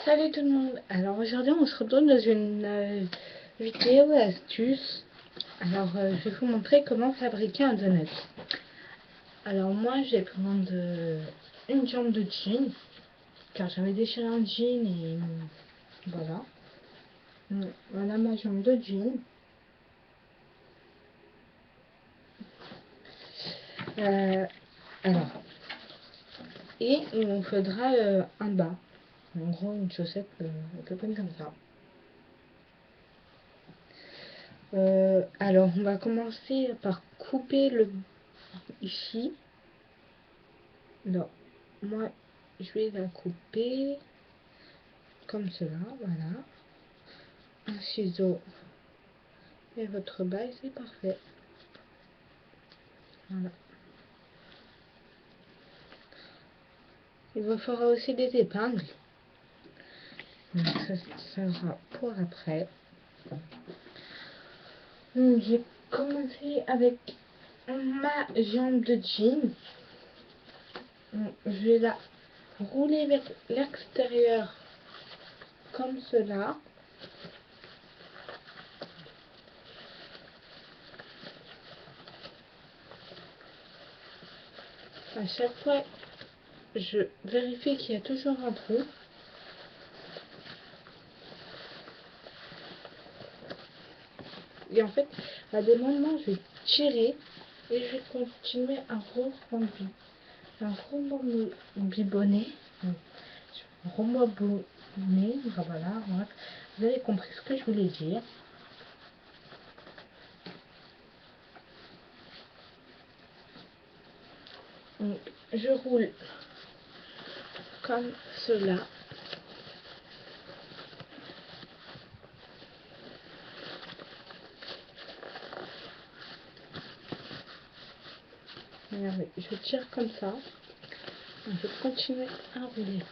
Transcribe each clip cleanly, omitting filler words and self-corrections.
Salut tout le monde. Alors aujourd'hui on se retrouve dans une vidéo astuce. Alors je vais vous montrer comment fabriquer un donut. Alors moi je vais prendre une jambe de jean car j'avais déchiré un jean et voilà. Voilà ma jambe de jean. Euh, alors et il nous faudra un bas. En gros une chaussette à peu près comme ça. Alors on va commencer par couper le ici. Non, moi je vais la couper comme cela, voilà. Un ciseau et votre bas et c'est parfait. Voilà. Il vous fera aussi des épingles. Donc ça sera pour après. Donc j'ai commencé avec ma jambe de jean. Donc, je vais la rouler vers l'extérieur comme cela. À chaque fois, je vérifie qu'il y a toujours un trou. Et en fait, à des moments, je vais tirer et je vais continuer à rebondir. Un rembobiner. Rembobiner. Voilà, voilà. Vous avez compris ce que je voulais dire. Donc, je roule comme cela. Regardez, je tire comme ça. Je vais continuer à rouler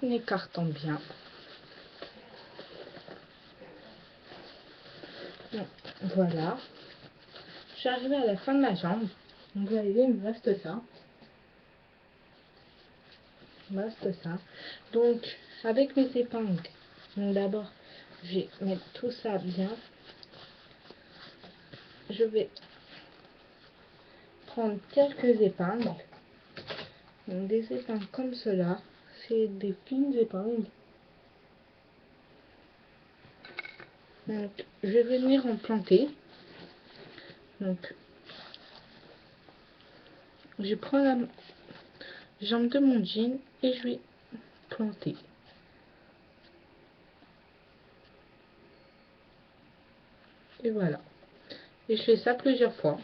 en écartant bien. Donc, voilà. Je suis arrivée à la fin de ma jambe. Donc, vous voyez, il me reste ça. Il me reste ça. Donc, avec mes épingles, d'abord, je vais mettre tout ça bien. Je vais prendre quelques épingles. Donc, des épingles comme cela. C'est des fines épingles. Donc, je vais venir en planter. Donc, je prends la jambe de mon jean et je vais planter. Et voilà. Et je fais ça plusieurs fois.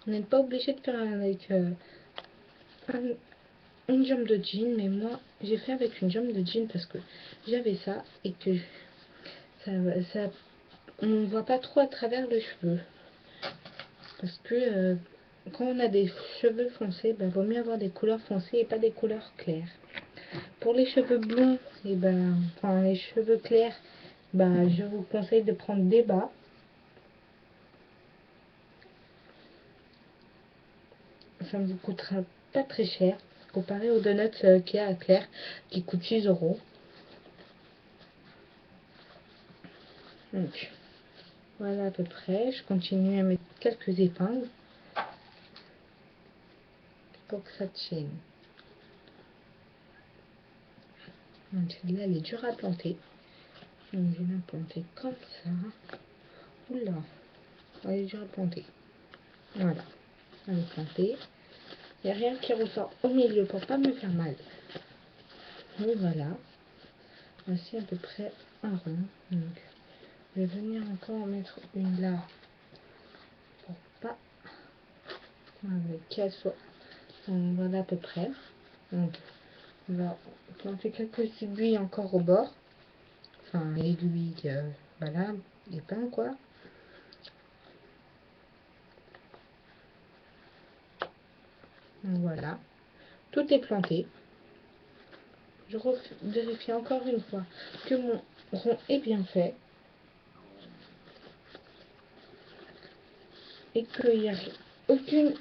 Vous n'êtes pas obligé de faire avec une jambe de jean, mais moi j'ai fait avec une jambe de jean parce que j'avais ça et que ça on ne voit pas trop à travers le cheveu. Parce que quand on a des cheveux foncés, ben, vaut mieux avoir des couleurs foncées et pas des couleurs claires. Pour les cheveux blonds, et ben, enfin les cheveux clairs, ben, je vous conseille de prendre des bas. Ça ne vous coûtera pas très cher comparé aux donuts qu'il y a à Claire qui coûtent 6 euros. Donc voilà à peu près. Je continue à mettre quelques épingles pour que ça tienne. Donc celle-là elle est dure à planter. Donc je vais la planter comme ça. Oula, elle est dure à planter. Voilà, elle est plantée. Il n'y a rien qui ressort au milieu pour pas me faire mal. Et voilà. Voici à peu près un rond. Donc je vais venir encore en mettre une là pour pas qu'elle soit. Donc, voilà à peu près. Donc on va planter quelques aiguilles encore au bord. Enfin aiguilles, voilà, les pins quoi. Donc, voilà. Tout est planté. Je vérifie encore une fois que mon rond est bien fait. et qu'il n'y a aucune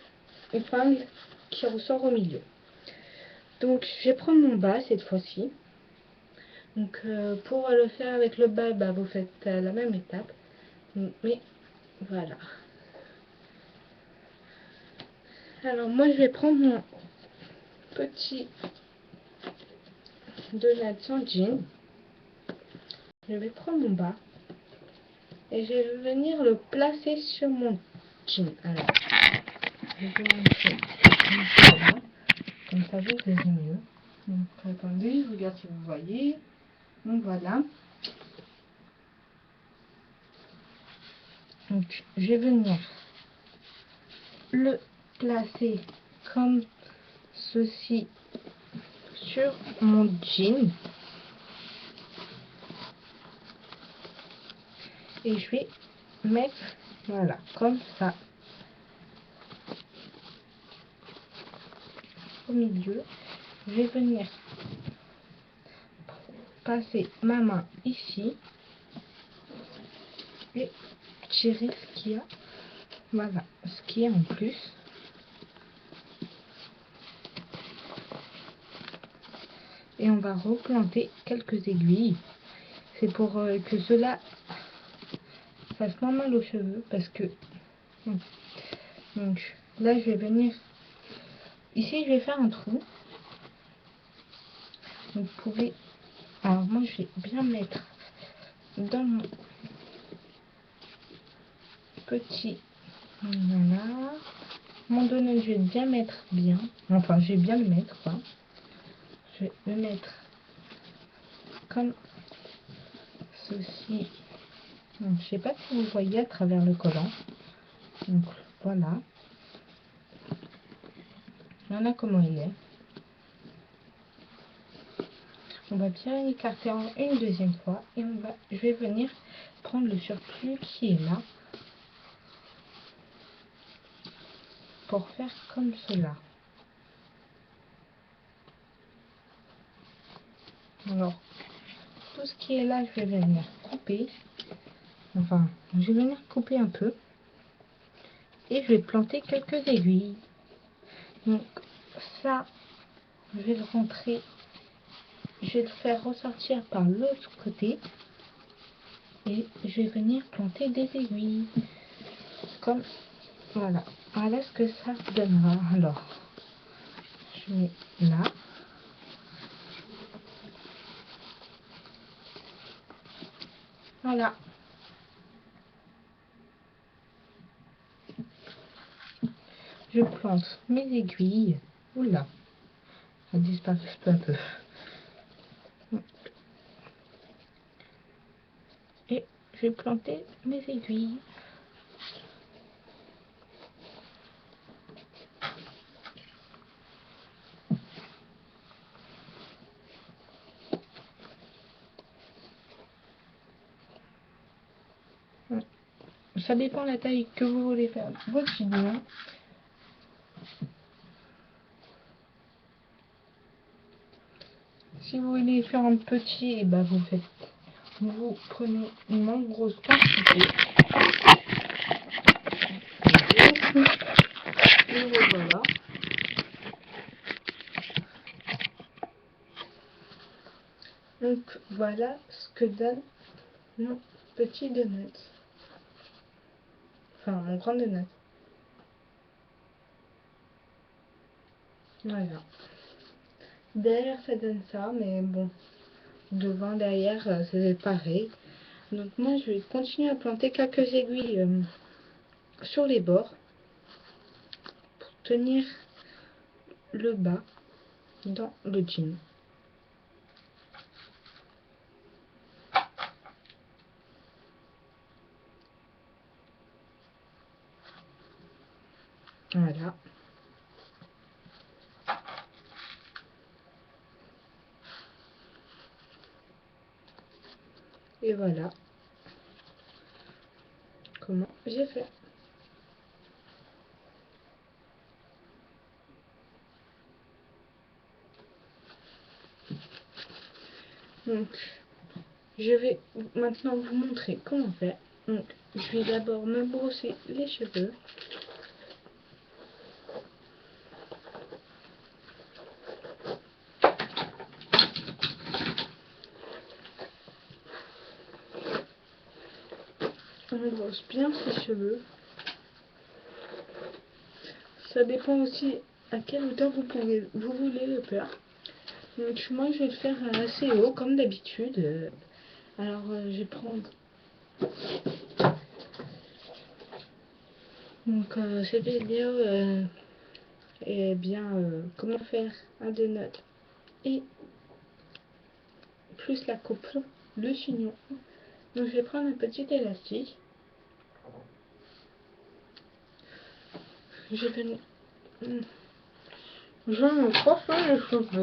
épingle qui ressort au milieu. Donc je vais prendre mon bas cette fois-ci. Donc pour le faire avec le bas, bah, vous faites la même étape. Mais voilà. Alors moi je vais prendre mon petit donut sans jean. Je vais prendre mon bas et je vais venir le placer sur mon jean. Alors, je vais vous montrer voilà. Comme ça vous verrez mieux. Donc attendez, je regarde si vous voyez. Donc voilà. Donc je vais venir le placer comme ceci sur mon jean. Et je vais mettre, voilà, comme ça, au milieu. Je vais venir passer ma main ici et tirer ce qu'il y a, voilà, ce qu'il y a en plus. Et on va replanter quelques aiguilles. C'est pour que cela fasse moins mal aux cheveux, parce que donc là je vais venir ici, je vais faire un trou. Donc, vous pouvez, alors moi je vais bien mettre dans mon petit, voilà, mon donut, je vais bien mettre bien, enfin je vais bien le mettre quoi. Je vais le mettre comme ceci. Donc, je sais pas si vous voyez à travers le collant. Donc voilà. Voilà comment il est. On va bien écarter une deuxième fois et je vais venir prendre le surplus qui est là pour faire comme cela. Alors, tout ce qui est là, je vais venir couper. Enfin, je vais venir couper un peu et je vais planter quelques aiguilles. Donc ça, je vais le rentrer, je vais le faire ressortir par l'autre côté et je vais venir planter des aiguilles comme voilà. Voilà ce que ça donnera. Alors, je mets là. Voilà. Je plante mes aiguilles. Oula, elles disparaissent peu à peu. Et je vais planter mes aiguilles. Ça dépend de la taille que vous voulez faire votre figurine. Si vous voulez faire un petit, et ben vous prenez une moins grosse quantité. Et voilà. Donc voilà ce que donne mon petit donut. Enfin mon grand donut. Voilà. Derrière ça donne ça, mais bon. Devant, derrière, c'est pareil. Donc moi je vais continuer à planter quelques aiguilles sur les bords pour tenir le bas dans le jean. Voilà. Et voilà comment j'ai fait. Donc je vais maintenant vous montrer comment faire. Donc, je vais d'abord me brosser les cheveux. On brosse bien ses cheveux. Ça dépend aussi à quelle hauteur vous voulez le faire. Donc moi je vais le faire assez haut comme d'habitude. Alors je vais prendre donc cette vidéo est bien comment faire un donut et plus la coupe de chignon. Donc je vais prendre un petit élastique. Je vais me coiffer les cheveux.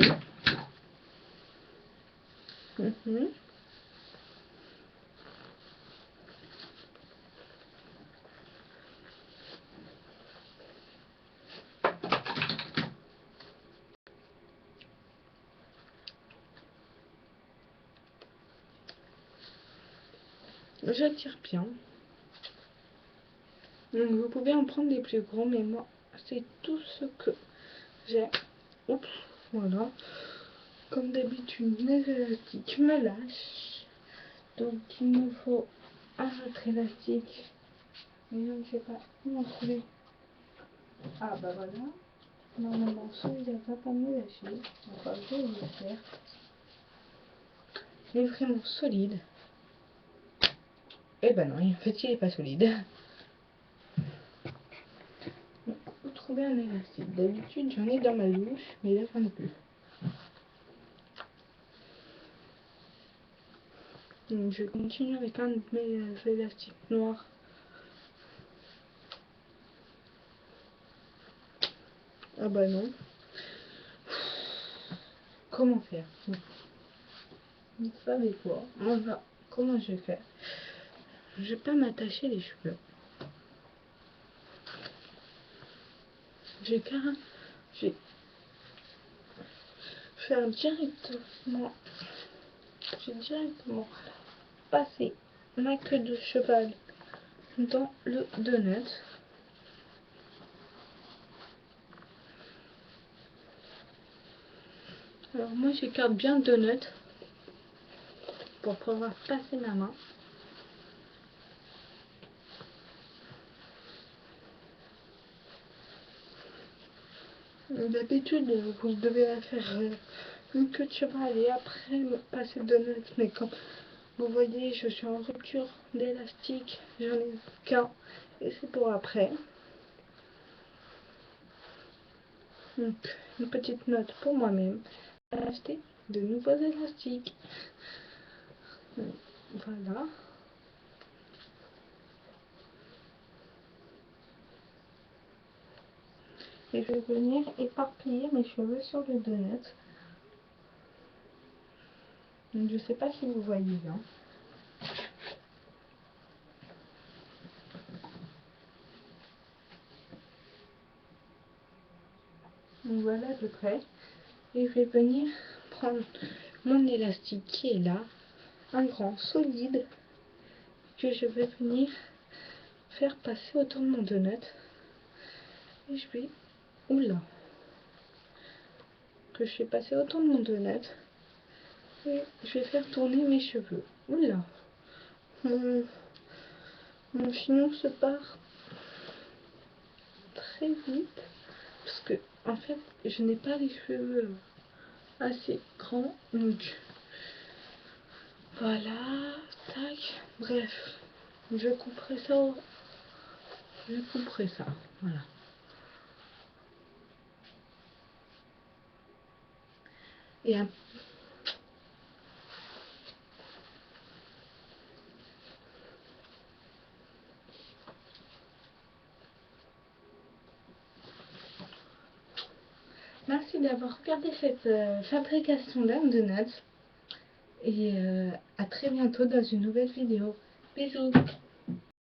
J'attire bien. Donc vous pouvez en prendre des plus gros, mais moi c'est tout ce que j'ai. Oups, voilà. Comme d'habitude, mes élastiques me lâchent. Donc il me faut un autre élastique. Mais je ne sais pas où en trouver. Ah bah voilà. Normalement celui-là va pas me lâcher. Enfin je vais le faire. Il est vraiment solide. Eh ben non, en fait il est pas solide. Vous trouvez un élastique. D'habitude j'en ai dans ma douche, mais là j'en ai plus. Donc je continue avec un de mes élastiques noirs. Ah bah non. Comment faire? Vous savez quoi? Voilà. Comment je vais faire? Je vais pas m'attacher les cheveux. Je vais faire directement. Je vais directement passer ma queue de cheval dans le donut. Alors moi j'écarte bien le donut pour pouvoir passer ma main. D'habitude vous devez faire une queue de cheval et après passer le donut, mais comme vous voyez je suis en rupture d'élastique, j'en ai qu'un et c'est pour après. Donc une petite note pour moi-même, acheter de nouveaux élastiques. Voilà. Et je vais venir éparpiller mes cheveux sur le donut. Donc je sais pas si vous voyez bien. Donc voilà à peu près. Et je vais venir prendre mon élastique qui est là, un grand solide, que je vais venir faire passer autour de mon donut. Et je vais, oula, que je fais passer autour de mon donut. Et je vais faire tourner mes cheveux. Oula, mon chignon se part très vite. Parce que, en fait, je n'ai pas les cheveux assez grands. Donc, voilà, tac. Bref, je couperai ça. Je couperai ça, voilà. Et un... Merci d'avoir regardé cette fabrication d'un donut. Et à très bientôt dans une nouvelle vidéo. Bisous.